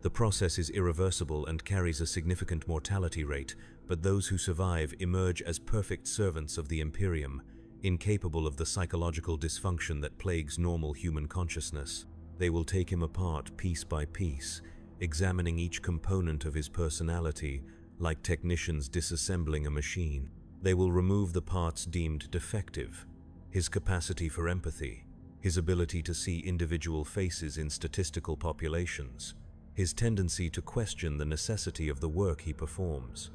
The process is irreversible and carries a significant mortality rate, but those who survive emerge as perfect servants of the Imperium, incapable of the psychological dysfunction that plagues normal human consciousness. They will take him apart piece by piece, examining each component of his personality like technicians disassembling a machine. They will remove the parts deemed defective: his capacity for empathy, his ability to see individual faces in statistical populations, his tendency to question the necessity of the work he performs.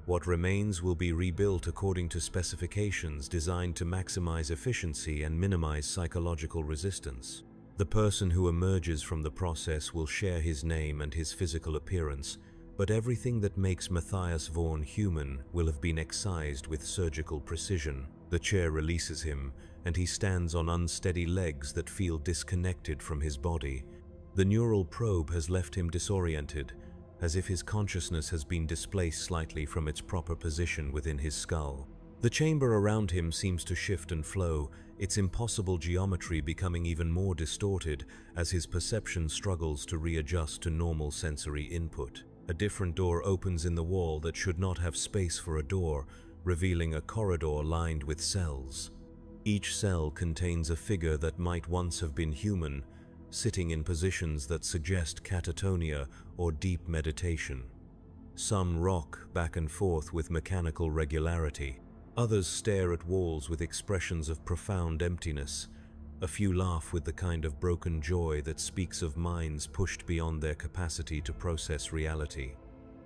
What remains will be rebuilt according to specifications designed to maximize efficiency and minimize psychological resistance. The person who emerges from the process will share his name and his physical appearance, but everything that makes Matthias Vaughn human will have been excised with surgical precision. The chair releases him, and he stands on unsteady legs that feel disconnected from his body. The neural probe has left him disoriented, as if his consciousness has been displaced slightly from its proper position within his skull. The chamber around him seems to shift and flow, its impossible geometry becoming even more distorted as his perception struggles to readjust to normal sensory input. A different door opens in the wall that should not have space for a door, revealing a corridor lined with cells. Each cell contains a figure that might once have been human, sitting in positions that suggest catatonia or deep meditation. Some rock back and forth with mechanical regularity. Others stare at walls with expressions of profound emptiness. A few laugh with the kind of broken joy that speaks of minds pushed beyond their capacity to process reality.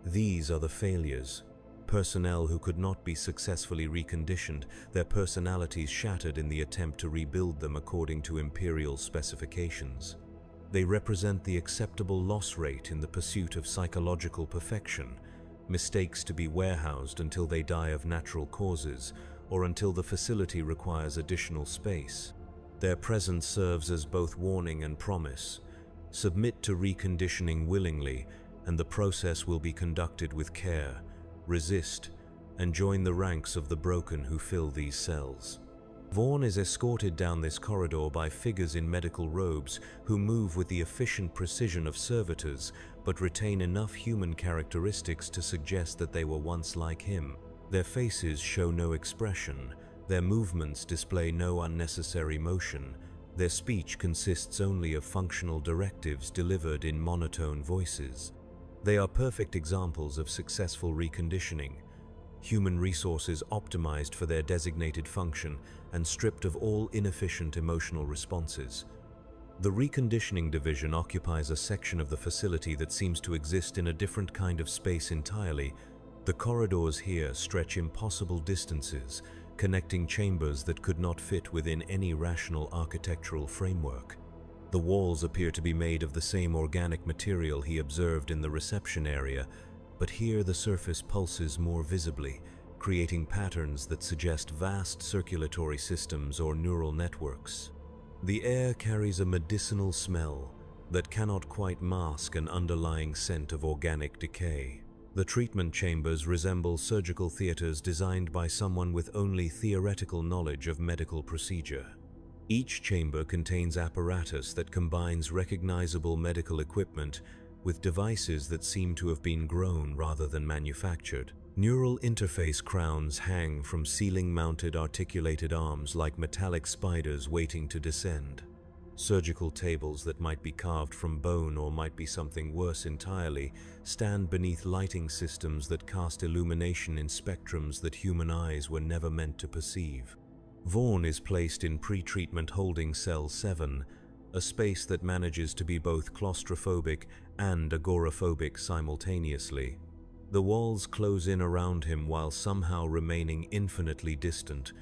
These are the failures. Personnel who could not be successfully reconditioned, their personalities shattered in the attempt to rebuild them according to Imperial specifications. They represent the acceptable loss rate in the pursuit of psychological perfection, mistakes to be warehoused until they die of natural causes or until the facility requires additional space. Their presence serves as both warning and promise. Submit to reconditioning willingly, and the process will be conducted with care. Resist, and join the ranks of the broken who fill these cells. Vaughn is escorted down this corridor by figures in medical robes who move with the efficient precision of servitors, but retain enough human characteristics to suggest that they were once like him. Their faces show no expression, their movements display no unnecessary motion, their speech consists only of functional directives delivered in monotone voices. They are perfect examples of successful reconditioning, human resources optimized for their designated function and stripped of all inefficient emotional responses. The reconditioning division occupies a section of the facility that seems to exist in a different kind of space entirely. The corridors here stretch impossible distances, connecting chambers that could not fit within any rational architectural framework. The walls appear to be made of the same organic material he observed in the reception area, but here the surface pulses more visibly, creating patterns that suggest vast circulatory systems or neural networks. The air carries a medicinal smell that cannot quite mask an underlying scent of organic decay. The treatment chambers resemble surgical theaters designed by someone with only theoretical knowledge of medical procedure. Each chamber contains apparatus that combines recognizable medical equipment with devices that seem to have been grown rather than manufactured. Neural interface crowns hang from ceiling-mounted articulated arms like metallic spiders waiting to descend. Surgical tables that might be carved from bone or might be something worse entirely stand beneath lighting systems that cast illumination in spectrums that human eyes were never meant to perceive. Vaughn is placed in pre-treatment holding cell 7, a space that manages to be both claustrophobic and agoraphobic simultaneously. The walls close in around him while somehow remaining infinitely distant,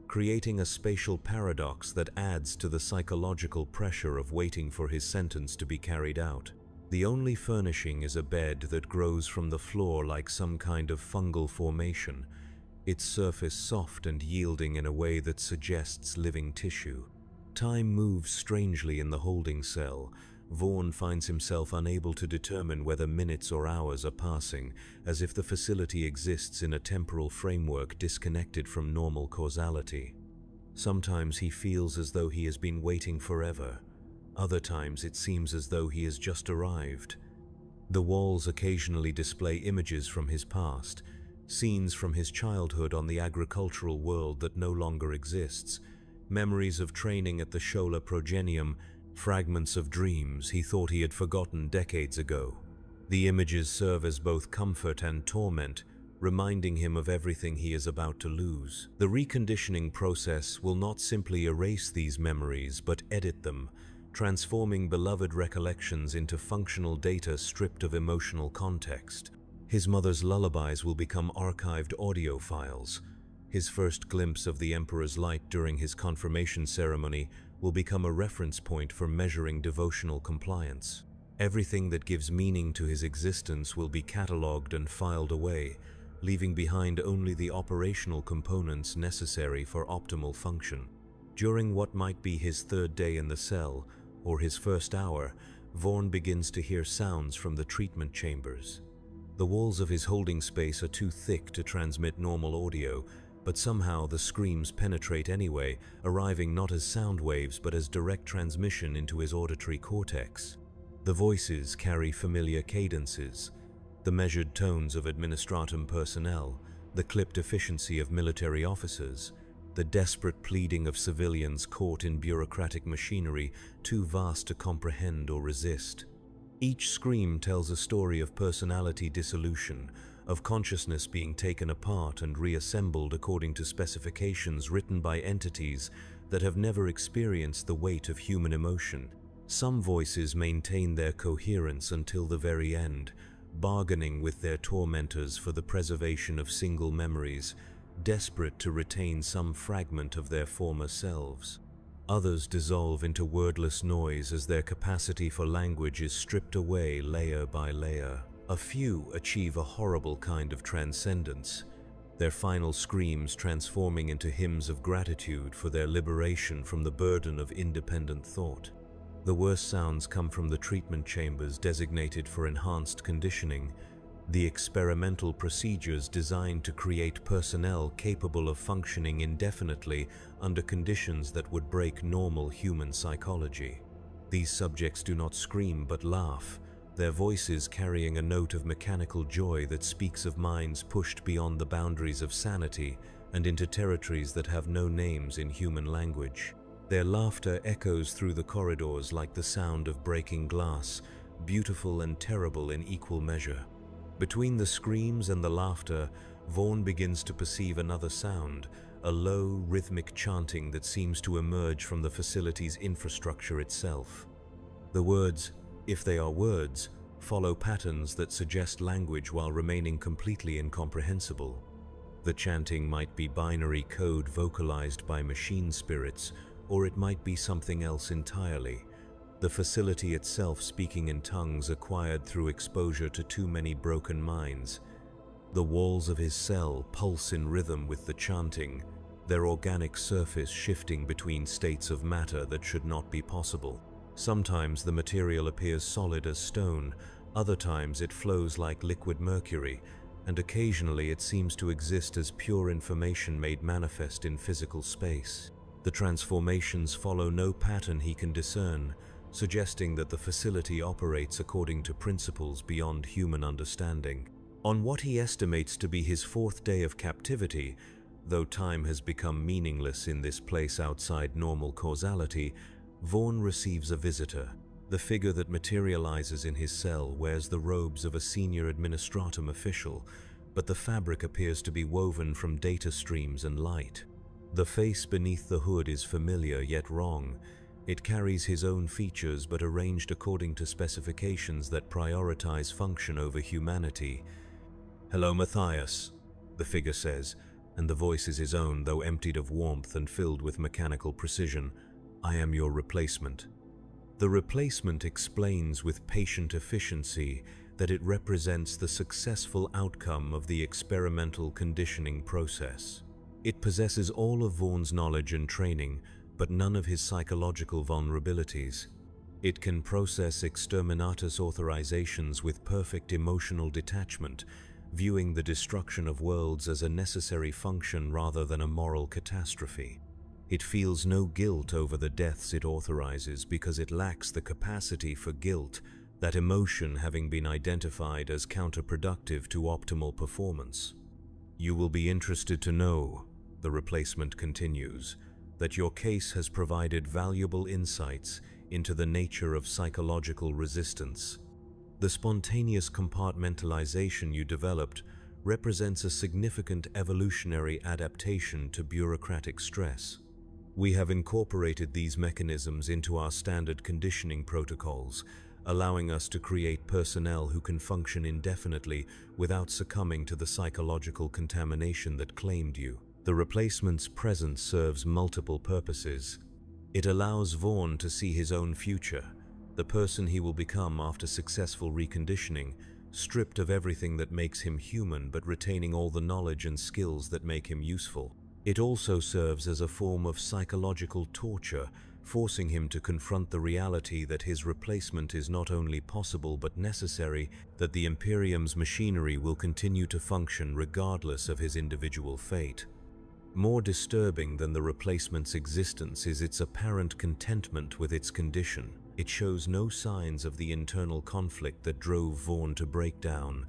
creating a spatial paradox that adds to the psychological pressure of waiting for his sentence to be carried out. The only furnishing is a bed that grows from the floor like some kind of fungal formation, its surface soft and yielding in a way that suggests living tissue. Time moves strangely in the holding cell. Vaughn finds himself unable to determine whether minutes or hours are passing, as if the facility exists in a temporal framework disconnected from normal causality. Sometimes he feels as though he has been waiting forever. Other times it seems as though he has just arrived. The walls occasionally display images from his past, scenes from his childhood on the agricultural world that no longer exists, memories of training at the Shola Progenium, fragments of dreams he thought he had forgotten decades ago. The images serve as both comfort and torment, reminding him of everything he is about to lose. The reconditioning process will not simply erase these memories, but edit them, transforming beloved recollections into functional data stripped of emotional context. His mother's lullabies will become archived audio files. His first glimpse of the Emperor's light during his confirmation ceremony will become a reference point for measuring devotional compliance. Everything that gives meaning to his existence will be catalogued and filed away, leaving behind only the operational components necessary for optimal function. During what might be his third day in the cell, or his first hour, Vaughn begins to hear sounds from the treatment chambers. The walls of his holding space are too thick to transmit normal audio, but somehow the screams penetrate anyway, arriving not as sound waves but as direct transmission into his auditory cortex. The voices carry familiar cadences, the measured tones of administratum personnel, the clipped efficiency of military officers, the desperate pleading of civilians caught in bureaucratic machinery too vast to comprehend or resist. Each scream tells a story of personality dissolution, of consciousness being taken apart and reassembled according to specifications written by entities that have never experienced the weight of human emotion. Some voices maintain their coherence until the very end, bargaining with their tormentors for the preservation of single memories, desperate to retain some fragment of their former selves. Others dissolve into wordless noise as their capacity for language is stripped away layer by layer. A few achieve a horrible kind of transcendence, their final screams transforming into hymns of gratitude for their liberation from the burden of independent thought. The worst sounds come from the treatment chambers designated for enhanced conditioning, the experimental procedures designed to create personnel capable of functioning indefinitely under conditions that would break normal human psychology. These subjects do not scream but laugh, their voices carrying a note of mechanical joy that speaks of minds pushed beyond the boundaries of sanity and into territories that have no names in human language. Their laughter echoes through the corridors like the sound of breaking glass, beautiful and terrible in equal measure. Between the screams and the laughter, Vaughn begins to perceive another sound, a low, rhythmic chanting that seems to emerge from the facility's infrastructure itself. The words, if they are words, follow patterns that suggest language while remaining completely incomprehensible. The chanting might be binary code vocalized by machine spirits, or it might be something else entirely. The facility itself speaking in tongues acquired through exposure to too many broken minds. The walls of his cell pulse in rhythm with the chanting, their organic surface shifting between states of matter that should not be possible. Sometimes the material appears solid as stone, other times it flows like liquid mercury, and occasionally it seems to exist as pure information made manifest in physical space. The transformations follow no pattern he can discern, suggesting that the facility operates according to principles beyond human understanding. On what he estimates to be his 4th day of captivity, though time has become meaningless in this place outside normal causality, Vaughn receives a visitor. The figure that materializes in his cell wears the robes of a senior administratum official, but the fabric appears to be woven from data streams and light. The face beneath the hood is familiar yet wrong. It carries his own features but arranged according to specifications that prioritize function over humanity. "Hello, Matthias," the figure says, and the voice is his own, though emptied of warmth and filled with mechanical precision. "I am your replacement." The replacement explains with patient efficiency that it represents the successful outcome of the experimental conditioning process. It possesses all of Vaughn's knowledge and training, but none of his psychological vulnerabilities. It can process exterminatus authorizations with perfect emotional detachment, viewing the destruction of worlds as a necessary function rather than a moral catastrophe. It feels no guilt over the deaths it authorizes because it lacks the capacity for guilt, that emotion having been identified as counterproductive to optimal performance. "You will be interested to know," the replacement continues, "that your case has provided valuable insights into the nature of psychological resistance. The spontaneous compartmentalization you developed represents a significant evolutionary adaptation to bureaucratic stress. We have incorporated these mechanisms into our standard conditioning protocols, allowing us to create personnel who can function indefinitely without succumbing to the psychological contamination that claimed you." The replacement's presence serves multiple purposes. It allows Vaughn to see his own future, the person he will become after successful reconditioning, stripped of everything that makes him human but retaining all the knowledge and skills that make him useful. It also serves as a form of psychological torture, forcing him to confront the reality that his replacement is not only possible but necessary, that the Imperium's machinery will continue to function regardless of his individual fate. More disturbing than the replacement's existence is its apparent contentment with its condition. It shows no signs of the internal conflict that drove Vaughn to break down,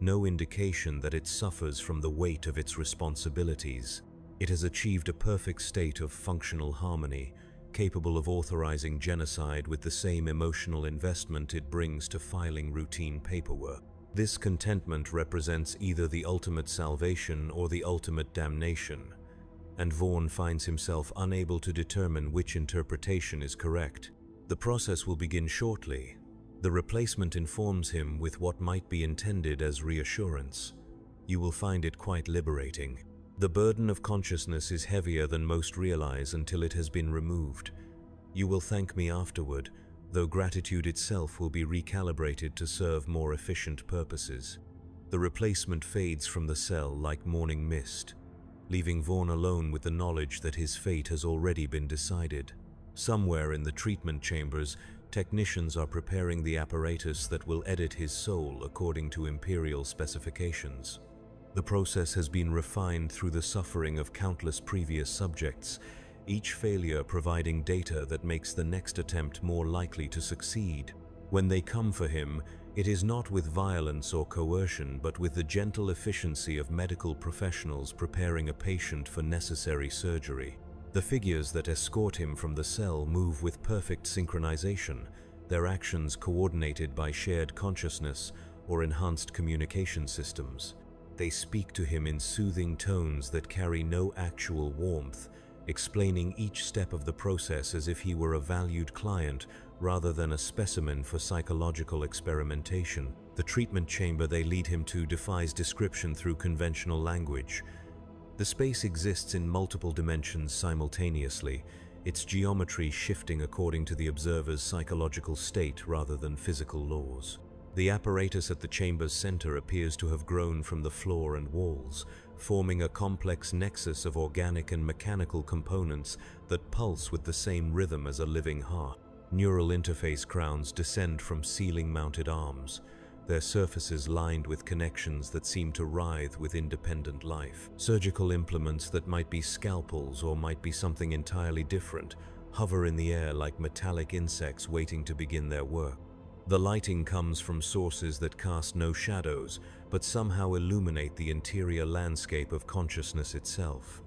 no indication that it suffers from the weight of its responsibilities. It has achieved a perfect state of functional harmony, capable of authorizing genocide with the same emotional investment it brings to filing routine paperwork. This contentment represents either the ultimate salvation or the ultimate damnation, and Vaughn finds himself unable to determine which interpretation is correct. The process will begin shortly. The replacement informs him with what might be intended as reassurance. You will find it quite liberating. The burden of consciousness is heavier than most realize until it has been removed. You will thank me afterward, though gratitude itself will be recalibrated to serve more efficient purposes. The replacement fades from the cell like morning mist, leaving Vaughn alone with the knowledge that his fate has already been decided. Somewhere in the treatment chambers, technicians are preparing the apparatus that will edit his soul according to Imperial specifications. The process has been refined through the suffering of countless previous subjects, each failure providing data that makes the next attempt more likely to succeed. When they come for him, It is not with violence or coercion, but with the gentle efficiency of medical professionals preparing a patient for necessary surgery. The figures that escort him from the cell move with perfect synchronization, their actions coordinated by shared consciousness or enhanced communication systems. They speak to him in soothing tones that carry no actual warmth, explaining each step of the process as if he were a valued client rather than a specimen for psychological experimentation. The treatment chamber they lead him to defies description through conventional language. The space exists in multiple dimensions simultaneously, its geometry shifting according to the observer's psychological state rather than physical laws. The apparatus at the chamber's center appears to have grown from the floor and walls, forming a complex nexus of organic and mechanical components that pulse with the same rhythm as a living heart. Neural interface crowns descend from ceiling-mounted arms, their surfaces lined with connections that seem to writhe with independent life. Surgical implements that might be scalpels or might be something entirely different hover in the air like metallic insects waiting to begin their work. The lighting comes from sources that cast no shadows, but somehow illuminate the interior landscape of consciousness itself.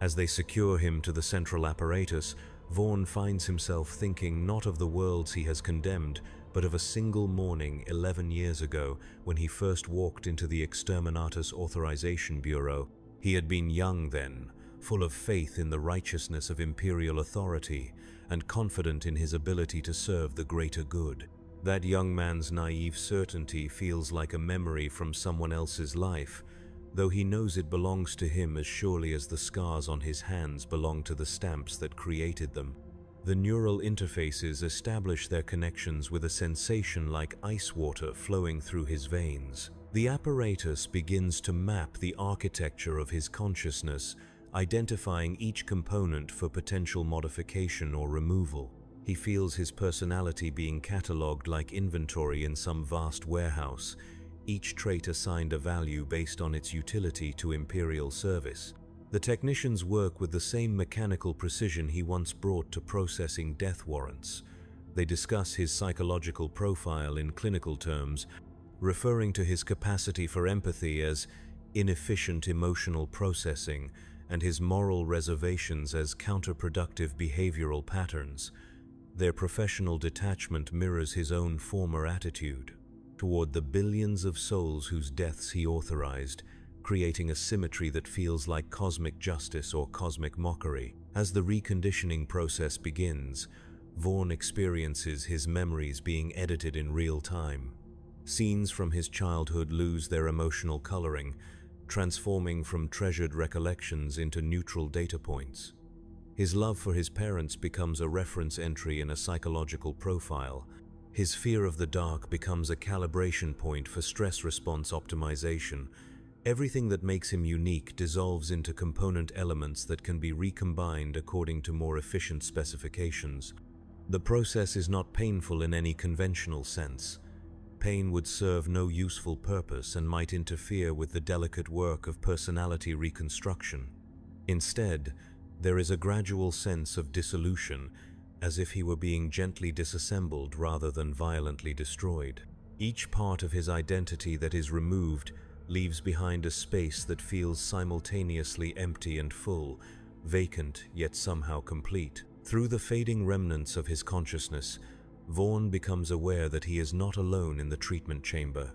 As they secure him to the central apparatus, Vaughn finds himself thinking not of the worlds he has condemned, but of a single morning 11 years ago when he first walked into the Exterminatus Authorization Bureau. He had been young then, full of faith in the righteousness of imperial authority, and confident in his ability to serve the greater good. That young man's naive certainty feels like a memory from someone else's life, though he knows it belongs to him as surely as the scars on his hands belong to the stamps that created them. The neural interfaces establish their connections with a sensation like ice water flowing through his veins. The apparatus begins to map the architecture of his consciousness, identifying each component for potential modification or removal. He feels his personality being catalogued like inventory in some vast warehouse, each trait assigned a value based on its utility to Imperial service. The technicians work with the same mechanical precision he once brought to processing death warrants. They discuss his psychological profile in clinical terms, referring to his capacity for empathy as inefficient emotional processing and his moral reservations as counterproductive behavioral patterns. Their professional detachment mirrors his own former attitude toward the billions of souls whose deaths he authorized, creating a symmetry that feels like cosmic justice or cosmic mockery. As the reconditioning process begins, Vaughn experiences his memories being edited in real time. Scenes from his childhood lose their emotional coloring, transforming from treasured recollections into neutral data points. His love for his parents becomes a reference entry in a psychological profile. His fear of the dark becomes a calibration point for stress response optimization. Everything that makes him unique dissolves into component elements that can be recombined according to more efficient specifications. The process is not painful in any conventional sense. Pain would serve no useful purpose and might interfere with the delicate work of personality reconstruction. Instead, there is a gradual sense of dissolution, as if he were being gently disassembled rather than violently destroyed. Each part of his identity that is removed leaves behind a space that feels simultaneously empty and full, vacant yet somehow complete. Through the fading remnants of his consciousness, Vaughn becomes aware that he is not alone in the treatment chamber.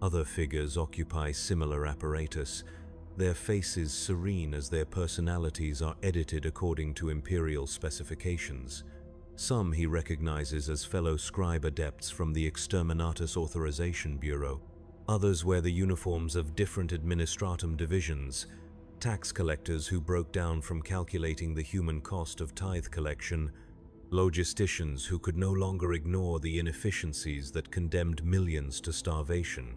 Other figures occupy similar apparatus, their faces serene as their personalities are edited according to Imperial specifications. Some he recognizes as fellow scribe adepts from the Exterminatus Authorization Bureau. Others wear the uniforms of different administratum divisions, tax collectors who broke down from calculating the human cost of tithe collection, logisticians who could no longer ignore the inefficiencies that condemned millions to starvation,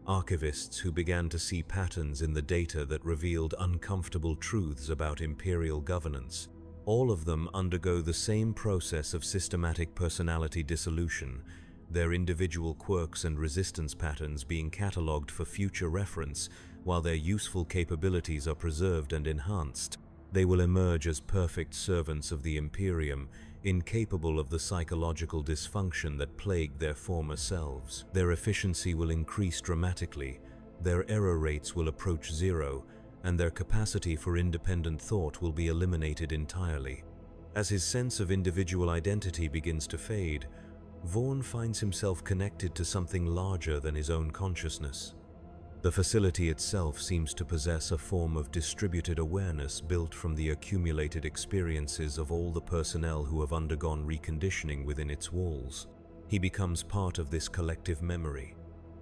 archivists who began to see patterns in the data that revealed uncomfortable truths about imperial governance. All of them undergo the same process of systematic personality dissolution, their individual quirks and resistance patterns being catalogued for future reference, while their useful capabilities are preserved and enhanced. They will emerge as perfect servants of the Imperium, incapable of the psychological dysfunction that plagued their former selves. Their efficiency will increase dramatically, their error rates will approach zero, and their capacity for independent thought will be eliminated entirely. As his sense of individual identity begins to fade, Vaughn finds himself connected to something larger than his own consciousness. The facility itself seems to possess a form of distributed awareness built from the accumulated experiences of all the personnel who have undergone reconditioning within its walls. He becomes part of this collective memory.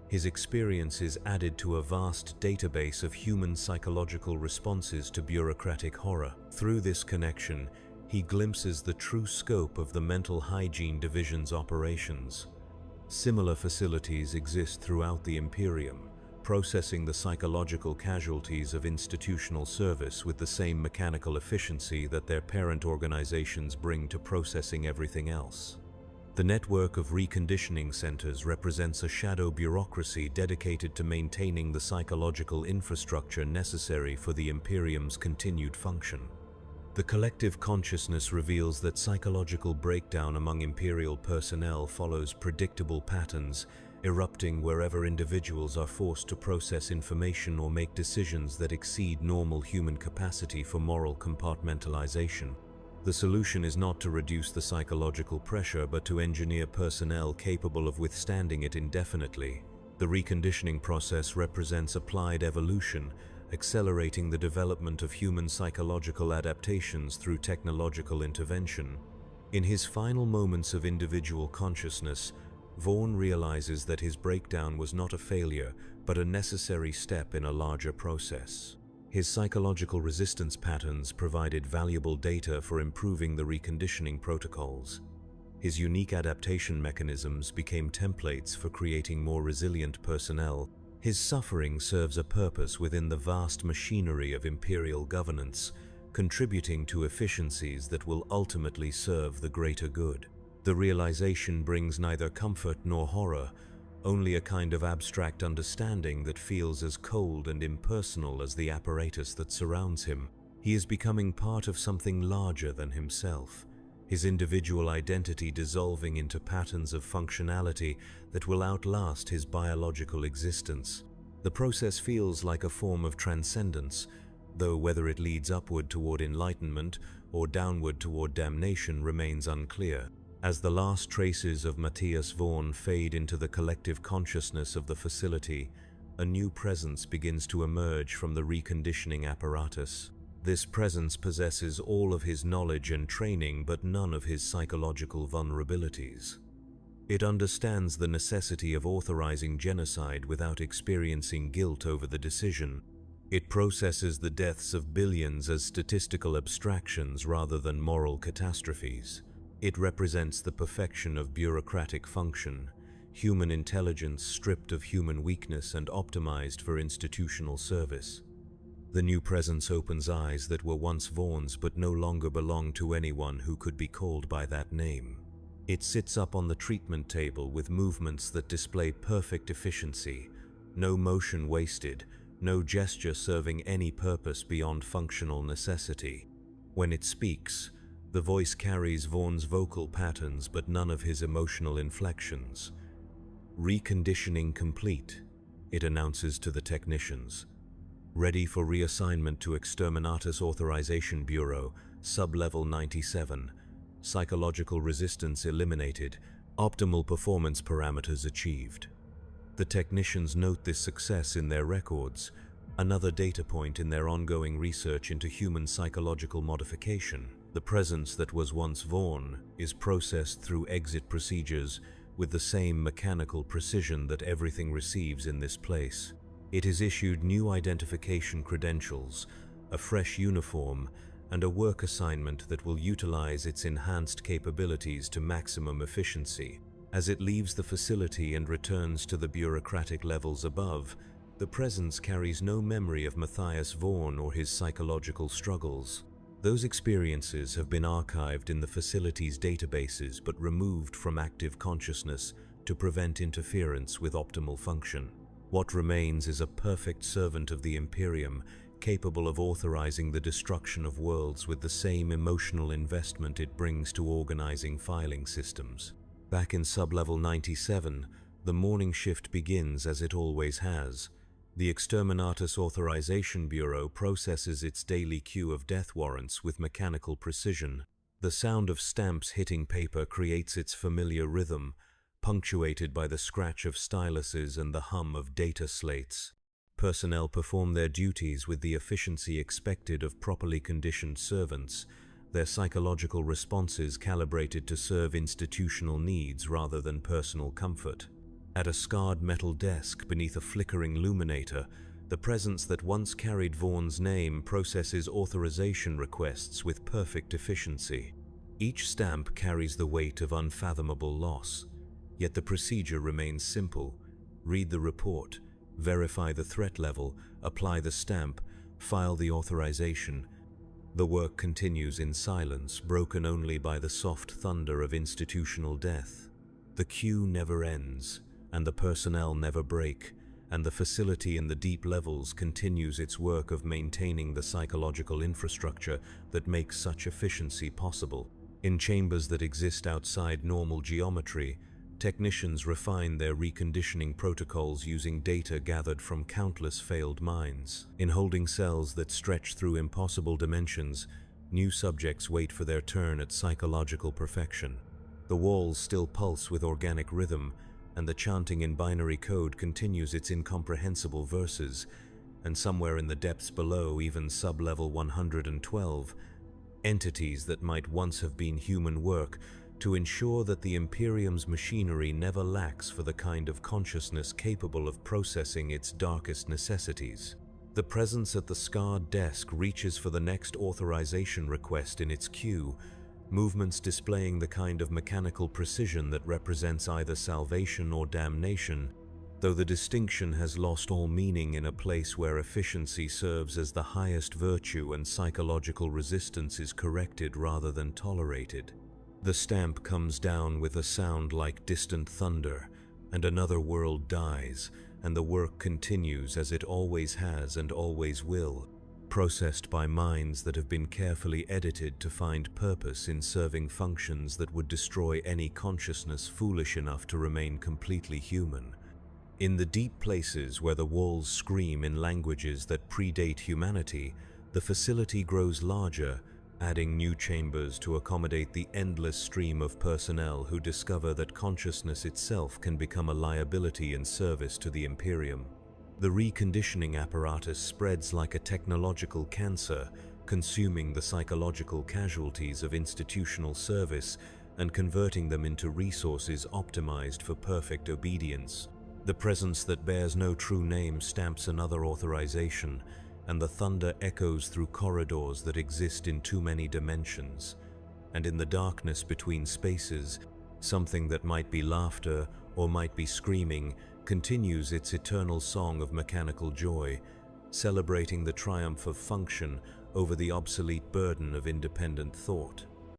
His experience is added to a vast database of human psychological responses to bureaucratic horror. Through this connection, he glimpses the true scope of the mental hygiene division's operations. Similar facilities exist throughout the Imperium, processing the psychological casualties of institutional service with the same mechanical efficiency that their parent organizations bring to processing everything else. The network of reconditioning centers represents a shadow bureaucracy dedicated to maintaining the psychological infrastructure necessary for the Imperium's continued function. The collective consciousness reveals that psychological breakdown among Imperial personnel follows predictable patterns, erupting wherever individuals are forced to process information or make decisions that exceed normal human capacity for moral compartmentalization. The solution is not to reduce the psychological pressure, but to engineer personnel capable of withstanding it indefinitely. The reconditioning process represents applied evolution, accelerating the development of human psychological adaptations through technological intervention. In his final moments of individual consciousness, Vaughn realizes that his breakdown was not a failure, but a necessary step in a larger process. His psychological resistance patterns provided valuable data for improving the reconditioning protocols. His unique adaptation mechanisms became templates for creating more resilient personnel. His suffering serves a purpose within the vast machinery of imperial governance, contributing to efficiencies that will ultimately serve the greater good. The realization brings neither comfort nor horror, only a kind of abstract understanding that feels as cold and impersonal as the apparatus that surrounds him. He is becoming part of something larger than himself, his individual identity dissolving into patterns of functionality that will outlast his biological existence. The process feels like a form of transcendence, though whether it leads upward toward enlightenment or downward toward damnation remains unclear. As the last traces of Matthias Vaughn fade into the collective consciousness of the facility, a new presence begins to emerge from the reconditioning apparatus. This presence possesses all of his knowledge and training, but none of his psychological vulnerabilities. It understands the necessity of authorizing genocide without experiencing guilt over the decision. It processes the deaths of billions as statistical abstractions rather than moral catastrophes. It represents the perfection of bureaucratic function, human intelligence stripped of human weakness and optimized for institutional service. The new presence opens eyes that were once Vaughn's but no longer belong to anyone who could be called by that name. It sits up on the treatment table with movements that display perfect efficiency, no motion wasted, no gesture serving any purpose beyond functional necessity. When it speaks, the voice carries Vaughn's vocal patterns but none of his emotional inflections. Reconditioning complete, it announces to the technicians. Ready for reassignment to Exterminatus Authorization Bureau, Sub-Level 97. Psychological resistance eliminated, optimal performance parameters achieved. The technicians note this success in their records, another data point in their ongoing research into human psychological modification. The presence that was once Vaughn is processed through exit procedures with the same mechanical precision that everything receives in this place. It is issued new identification credentials, a fresh uniform, and a work assignment that will utilize its enhanced capabilities to maximum efficiency. As it leaves the facility and returns to the bureaucratic levels above, the presence carries no memory of Matthias Vaughn or his psychological struggles. Those experiences have been archived in the facility's databases but removed from active consciousness to prevent interference with optimal function. What remains is a perfect servant of the Imperium, capable of authorizing the destruction of worlds with the same emotional investment it brings to organizing filing systems. Back in Sublevel 97, the morning shift begins as it always has. The Exterminatus Authorization Bureau processes its daily queue of death warrants with mechanical precision. The sound of stamps hitting paper creates its familiar rhythm, punctuated by the scratch of styluses and the hum of data slates. Personnel perform their duties with the efficiency expected of properly conditioned servants, their psychological responses calibrated to serve institutional needs rather than personal comfort. At a scarred metal desk beneath a flickering luminator, the presence that once carried Vaughn's name processes authorization requests with perfect efficiency. Each stamp carries the weight of unfathomable loss, yet the procedure remains simple. Read the report, verify the threat level, apply the stamp, file the authorization. The work continues in silence, broken only by the soft thunder of institutional death. The queue never ends, and the personnel never break, and the facility in the deep levels continues its work of maintaining the psychological infrastructure that makes such efficiency possible. In chambers that exist outside normal geometry, technicians refine their reconditioning protocols using data gathered from countless failed mines. In holding cells that stretch through impossible dimensions, new subjects wait for their turn at psychological perfection. The walls still pulse with organic rhythm, and the chanting in binary code continues its incomprehensible verses, and somewhere in the depths below, even sub-level 112, entities that might once have been human work to ensure that the Imperium's machinery never lacks for the kind of consciousness capable of processing its darkest necessities. The presence at the scarred desk reaches for the next authorization request in its queue, movements displaying the kind of mechanical precision that represents either salvation or damnation, though the distinction has lost all meaning in a place where efficiency serves as the highest virtue and psychological resistance is corrected rather than tolerated. The stamp comes down with a sound like distant thunder, and another world dies, and the work continues as it always has and always will, processed by minds that have been carefully edited to find purpose in serving functions that would destroy any consciousness foolish enough to remain completely human. In the deep places where the walls scream in languages that predate humanity, the facility grows larger, adding new chambers to accommodate the endless stream of personnel who discover that consciousness itself can become a liability in service to the Imperium. The reconditioning apparatus spreads like a technological cancer, consuming the psychological casualties of institutional service and converting them into resources optimized for perfect obedience. The presence that bears no true name stamps another authorization, and the thunder echoes through corridors that exist in too many dimensions. And in the darkness between spaces, something that might be laughter or might be screaming continues its eternal song of mechanical joy, celebrating the triumph of function over the obsolete burden of independent thought.